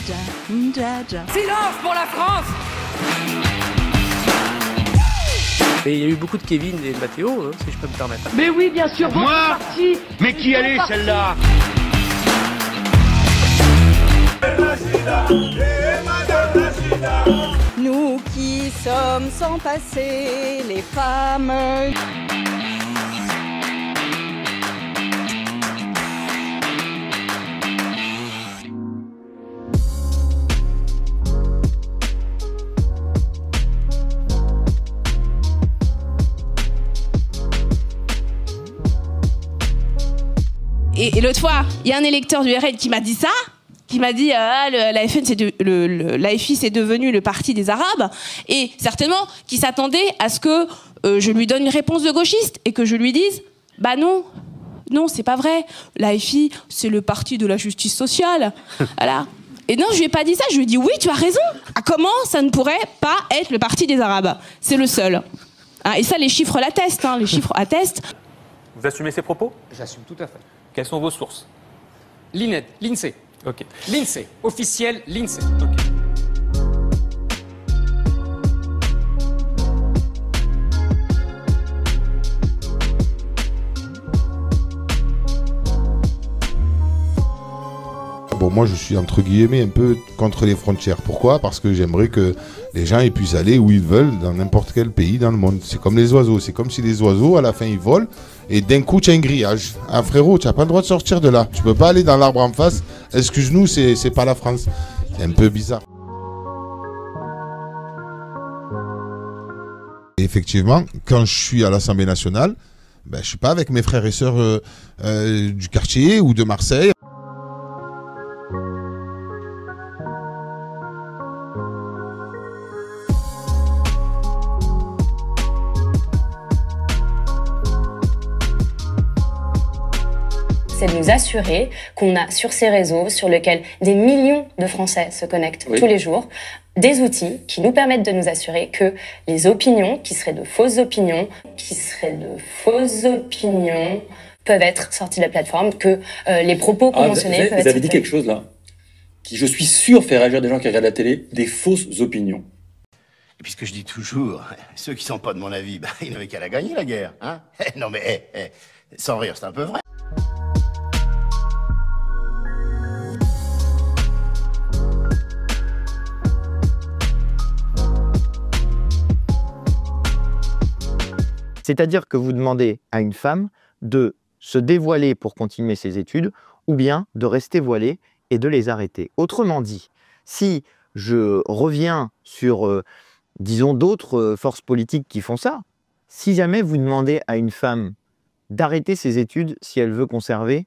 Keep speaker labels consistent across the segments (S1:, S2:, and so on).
S1: Silence pour la France!
S2: Et il y a eu beaucoup de Kevin et de Mathéo, hein, si je peux me permettre.
S1: Mais oui, bien sûr,
S3: Moi? Mais qui elle est celle-là?
S4: Nous qui sommes sans passé, les femmes.
S5: Et l'autre fois, il y a un électeur du RN qui m'a dit ça, qui m'a dit l'AFI c'est devenu le parti des Arabes, et certainement qui s'attendait à ce que je lui donne une réponse de gauchiste et que je lui dise bah non, c'est pas vrai, l'AFI c'est le parti de la justice sociale. Voilà. Et non, je lui ai pas dit ça, je lui ai dit oui, tu as raison. Ah, comment ça ne pourrait pas être le parti des Arabes? C'est le seul. Hein, et ça, les chiffres l'attestent, hein, les chiffres attestent.
S2: Vous assumez ces propos?
S1: J'assume tout à fait.
S2: Quelles sont vos sources?
S1: L'INSEE.
S2: Ok.
S1: L'INSEE. Officiel, l'INSEE.
S6: Bon, moi je suis entre guillemets un peu contre les frontières. Pourquoi? Parce que j'aimerais que les gens ils puissent aller où ils veulent dans n'importe quel pays dans le monde. C'est comme les oiseaux. C'est comme si les oiseaux à la fin ils volent et d'un coup tu as un grillage. Ah frérot, tu n'as pas le droit de sortir de là. Tu peux pas aller dans l'arbre en face. Excuse-nous, c'est pas la France. C'est un peu bizarre. Et effectivement, quand je suis à l'Assemblée nationale, ben, je suis pas avec mes frères et sœurs du quartier ou de Marseille.
S7: C'est de nous assurer qu'on a sur ces réseaux, sur lesquels des millions de Français se connectent tous les jours, des outils qui nous permettent de nous assurer que les opinions, qui seraient de fausses opinions, peuvent être sorties de la plateforme, que les propos qu'on mentionnait peuvent être...
S8: Vous avez dit quelque chose là, qui je suis sûr fait réagir des gens qui regardent la télé, des fausses opinions.
S3: Et puis ce que je dis toujours, ceux qui sont pas de mon avis, bah, ils n'avaient qu'à la gagner la guerre, hein. Non mais, sans rire, c'est un peu vrai.
S9: C'est-à-dire que vous demandez à une femme de se dévoiler pour continuer ses études ou bien de rester voilée et de les arrêter. Autrement dit, si je reviens sur, disons, d'autres forces politiques qui font ça, si jamais vous demandez à une femme d'arrêter ses études si elle veut conserver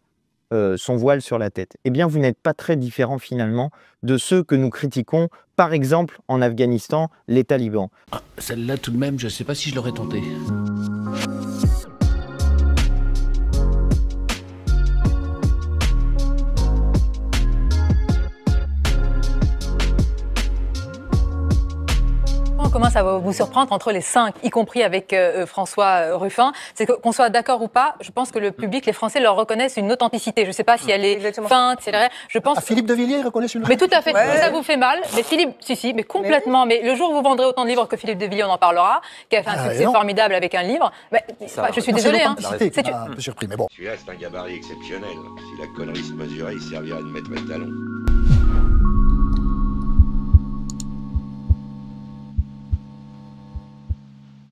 S9: son voile sur la tête, eh bien vous n'êtes pas très différent finalement de ceux que nous critiquons, par exemple en Afghanistan, les talibans.
S10: Ah, celle-là tout de même, je ne sais pas si je l'aurais tentée.
S11: Commence à vous surprendre entre les 5, y compris avec François Ruffin, c'est qu'on soit d'accord ou pas, je pense que le public, les Français leur reconnaissent une authenticité. Je ne sais pas si elle est feinte, si elle est... Je pense...
S3: Philippe de Villiers reconnaît une...
S11: Mais tout à fait, ça vous fait mal. Mais Philippe, si, mais complètement. Mais le jour où vous vendrez autant de livres que Philippe de Villiers, on en parlera, qui a fait un succès formidable avec un livre, mais, je suis désolée. Hein.
S3: C'est un peu surpris, mais bon.
S12: Celui-là, c'est un gabarit exceptionnel. Si la connerie se mesurait, il servirait de maître étalon.